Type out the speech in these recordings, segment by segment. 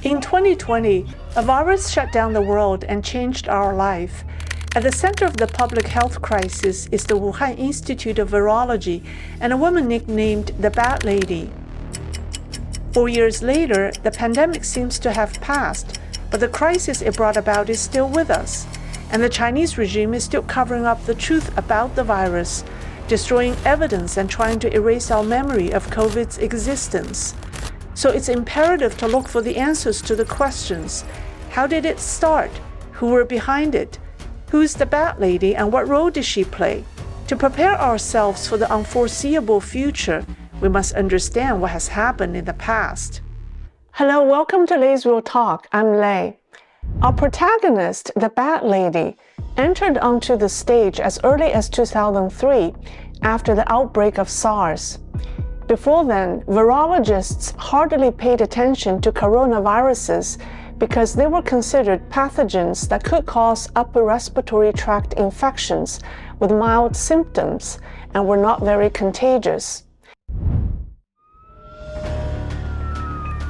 In 2020, a virus shut down the world and changed our life. At the center of the public health crisis is the Wuhan Institute of Virology and a woman nicknamed the Bat Lady. 4 years later, the pandemic seems to have passed, but the crisis it brought about is still with us, and the Chinese regime is still covering up the truth about the virus, destroying evidence and trying to erase our memory of COVID's existence. So it's imperative to look for the answers to the questions. How did it start? Who were behind it? Who's the Bat Lady and what role did she play? To prepare ourselves for the unforeseeable future, we must understand what has happened in the past. Hello, welcome to Lei's Real Talk. I'm Lei. Our protagonist, the Bat Lady, entered onto the stage as early as 2003 after the outbreak of SARS. Before then, virologists hardly paid attention to coronaviruses because they were considered pathogens that could cause upper respiratory tract infections with mild symptoms and were not very contagious.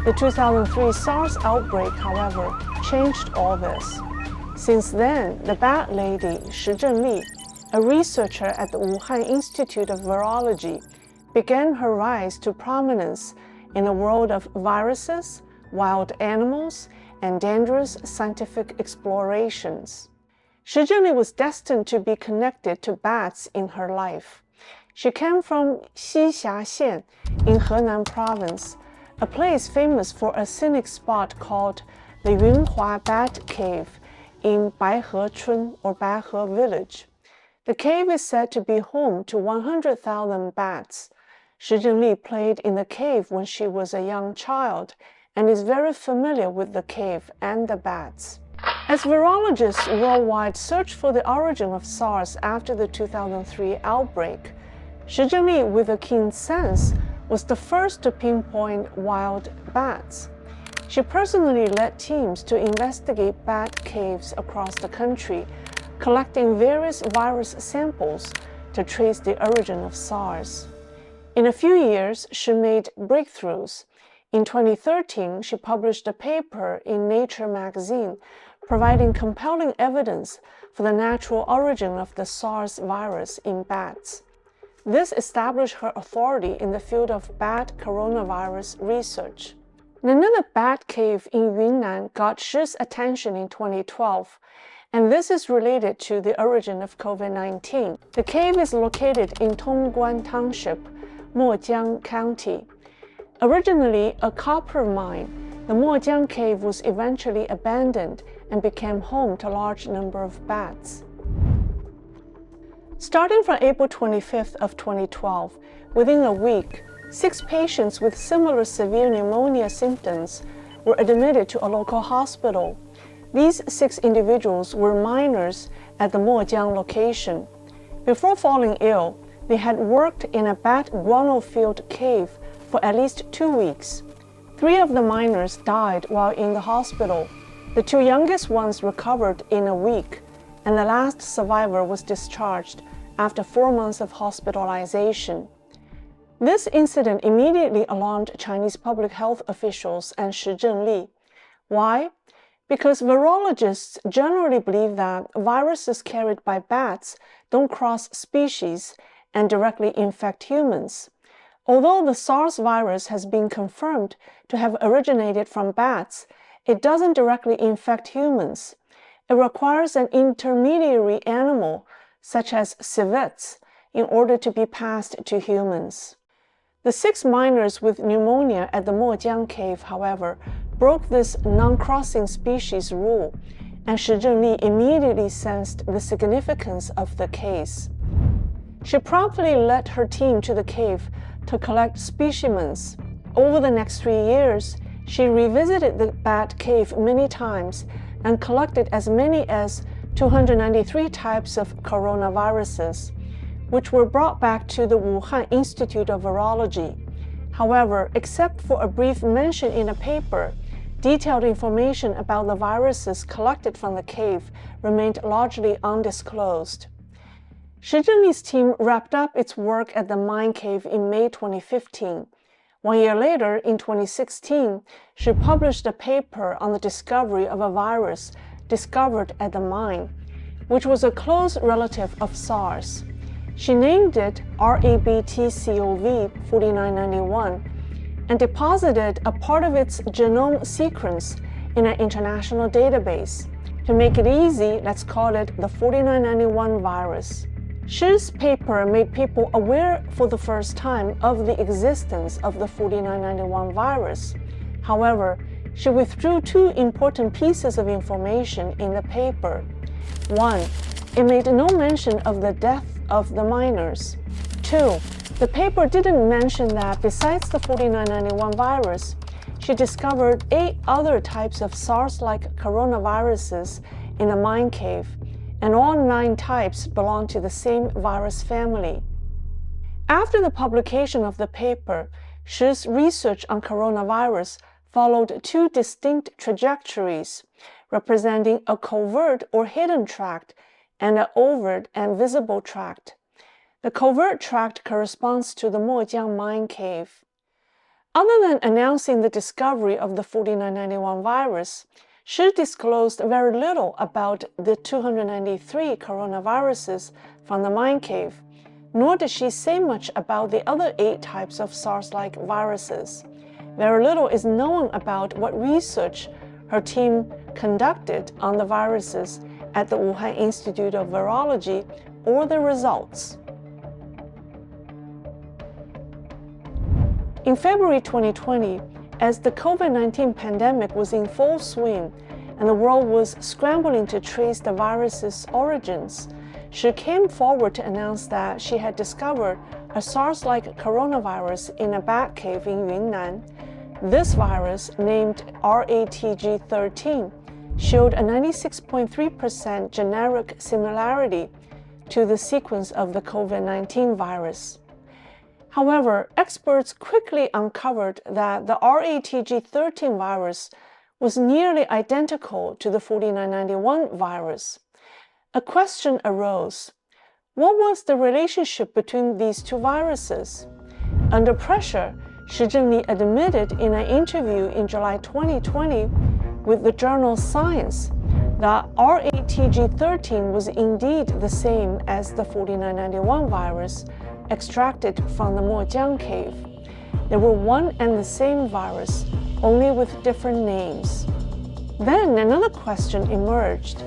The 2003 SARS outbreak, however, changed all this. Since then, the Bat Lady, Shi Zhenli, a researcher at the Wuhan Institute of Virology, began her rise to prominence in the world of viruses, wild animals, and dangerous scientific explorations. Shi Zhenli was destined to be connected to bats in her life. She came from Xixia Xian in Henan Province, a place famous for a scenic spot called the Yunhua Bat Cave in Baihe Chun or Baihe Village. The cave is said to be home to 100,000 bats. Shi Zhenli played in the cave when she was a young child and is very familiar with the cave and the bats. As virologists worldwide searched for the origin of SARS after the 2003 outbreak, Shi Zhenli, with a keen sense, was the first to pinpoint wild bats. She personally led teams to investigate bat caves across the country, collecting various virus samples to trace the origin of SARS. In a few years, she made breakthroughs. In 2013, she published a paper in Nature magazine providing compelling evidence for the natural origin of the SARS virus in bats. This established her authority in the field of bat coronavirus research. Another bat cave in Yunnan got Shi's attention in 2012, and this is related to the origin of COVID-19. The cave is located in Tongguan Township, Mojiang County. Originally a copper mine, the Mojiang Cave was eventually abandoned and became home to a large number of bats. Starting from April 25th of 2012, within a week, 6 patients with similar severe pneumonia symptoms were admitted to a local hospital. These 6 individuals were minors at the Mojiang location. Before falling ill, they had worked in a bat guano-filled cave for at least 2 weeks. 3 of the minors died while in the hospital. The 2 youngest ones recovered in a week, and the last survivor was discharged after 4 months of hospitalization. This incident immediately alarmed Chinese public health officials and Shi Zhenli. Why? Because virologists generally believe that viruses carried by bats don't cross species and directly infect humans. Although the SARS virus has been confirmed to have originated from bats, it doesn't directly infect humans. It requires an intermediary animal, such as civets, in order to be passed to humans. The 6 minors with pneumonia at the Mojiang Cave, however, broke this non-crossing species rule, and Shi Zhenli immediately sensed the significance of the case. She promptly led her team to the cave to collect specimens. Over the next 3 years, she revisited the bat cave many times and collected as many as 293 types of coronaviruses, which were brought back to the Wuhan Institute of Virology. However, except for a brief mention in a paper, detailed information about the viruses collected from the cave remained largely undisclosed. Shi Zhenli's team wrapped up its work at the mine cave in May 2015. 1 year later, in 2016, she published a paper on the discovery of a virus discovered at the mine, which was a close relative of SARS. She named it RABT-CoV-4991 and deposited a part of its genome sequence in an international database. To make it easy, let's call it the 4991 virus. Shi's paper made people aware for the first time of the existence of the 4991 virus. However, she withdrew two important pieces of information in the paper. One, it made no mention of the death of the miners. Two, the paper didn't mention that besides the 4991 virus, she discovered 8 other types of SARS-like coronaviruses in a mine cave, and all 9 types belong to the same virus family. After the publication of the paper, Shi's research on coronavirus followed 2 distinct trajectories, representing a covert or hidden tract and an overt and visible tract. The covert tract corresponds to the Mojiang mine cave. Other than announcing the discovery of the 4991 virus, Shi disclosed very little about the 293 coronaviruses from the mine cave, nor did she say much about the other 8 types of SARS-like viruses. Very little is known about what research her team conducted on the viruses at the Wuhan Institute of Virology or the results. In February 2020, as the COVID-19 pandemic was in full swing and the world was scrambling to trace the virus's origins, she came forward to announce that she had discovered a SARS-like coronavirus in a bat cave in Yunnan. This virus, named RATG13, showed a 96.3% generic similarity to the sequence of the COVID-19 virus. However, experts quickly uncovered that the RATG13 virus was nearly identical to the 4991 virus. A question arose: what was the relationship between these 2 viruses? Under pressure, Shi Zhengli admitted in an interview in July 2020 with the journal Science that RATG13 was indeed the same as the 4991 virus extracted from the Mojiang cave. They were one and the same virus, only with different names. Then another question emerged.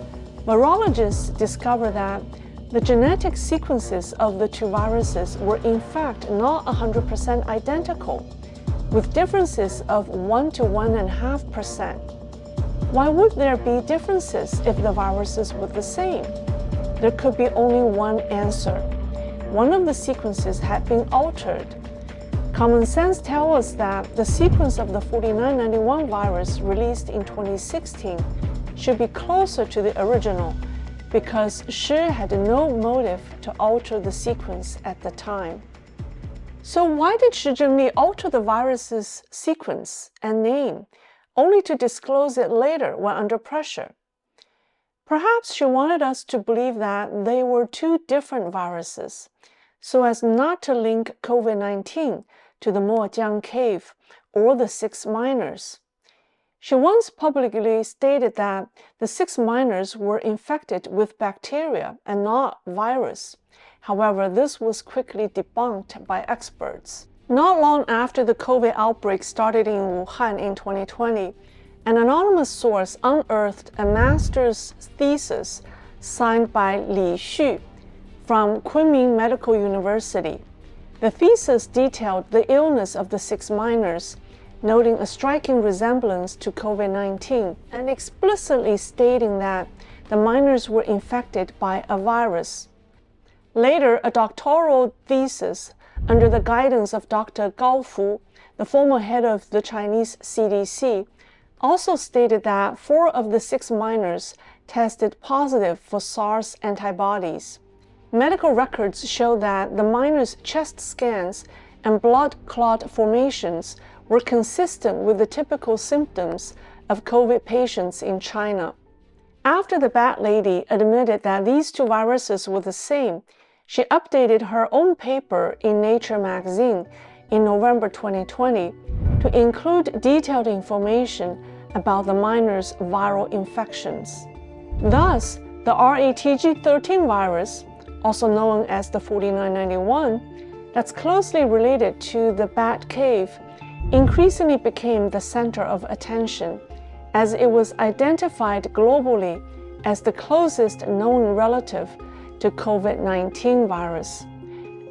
Virologists discovered that the genetic sequences of the 2 viruses were in fact not 100% identical, with differences of 1 to 1.5%. Why would there be differences if the viruses were the same? There could be only one answer. One of the sequences had been altered. Common sense tells us that the sequence of the 4991 virus released in 2016 should be closer to the original because Shi had no motive to alter the sequence at the time. So why did Shi Zhengli alter the virus's sequence and name, only to disclose it later when under pressure? Perhaps she wanted us to believe that they were 2 different viruses, so as not to link COVID-19 to the Mojiang cave or the 6 miners. She once publicly stated that the 6 miners were infected with bacteria and not virus. However, this was quickly debunked by experts. Not long after the COVID outbreak started in Wuhan in 2020, an anonymous source unearthed a master's thesis signed by Li Xu from Kunming Medical University. The thesis detailed the illness of the 6 miners, noting a striking resemblance to COVID-19 and explicitly stating that the miners were infected by a virus. Later, a doctoral thesis under the guidance of Dr. Gao Fu, the former head of the Chinese CDC, also stated that 4 of the 6 miners tested positive for SARS antibodies. Medical records show that the miners' chest scans and blood clot formations were consistent with the typical symptoms of COVID patients in China. After the bat lady admitted that these 2 viruses were the same, she updated her own paper in Nature magazine in November 2020 to include detailed information about the minor's viral infections. Thus, the RATG13 virus, also known as the 4991, that's closely related to the bat cave, increasingly became the center of attention as it was identified globally as the closest known relative to COVID-19 virus.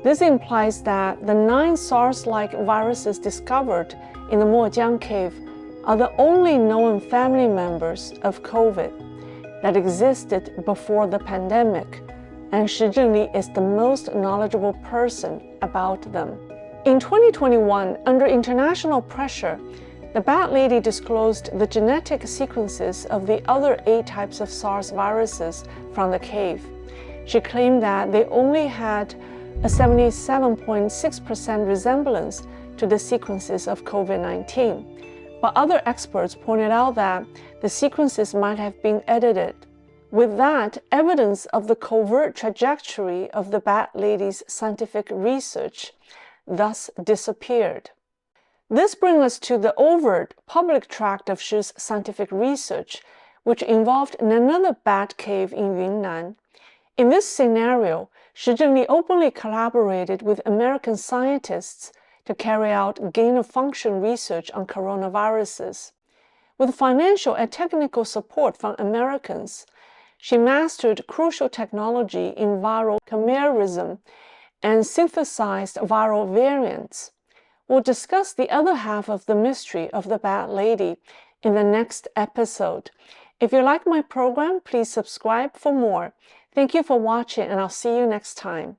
This implies that the 9 SARS-like viruses discovered in the Mojiang cave are the only known family members of COVID that existed before the pandemic, and Shi Zhengli is the most knowledgeable person about them. In 2021, under international pressure, the Bat Lady disclosed the genetic sequences of the other 8 types of SARS viruses from the cave. She claimed that they only had a 77.6% resemblance to the sequences of COVID-19, but other experts pointed out that the sequences might have been edited. With that, evidence of the covert trajectory of the Bat Lady's scientific research thus disappeared. This brings us to the overt, public track of Shi's scientific research, which involved another bat cave in Yunnan. In this scenario, Shi Zhengli openly collaborated with American scientists to carry out gain-of-function research on coronaviruses. With financial and technical support from Americans, she mastered crucial technology in viral chimerism and synthesized viral variants. We'll discuss the other half of the mystery of the Bat Lady in the next episode. If you like my program, please subscribe for more. Thank you for watching, and I'll see you next time.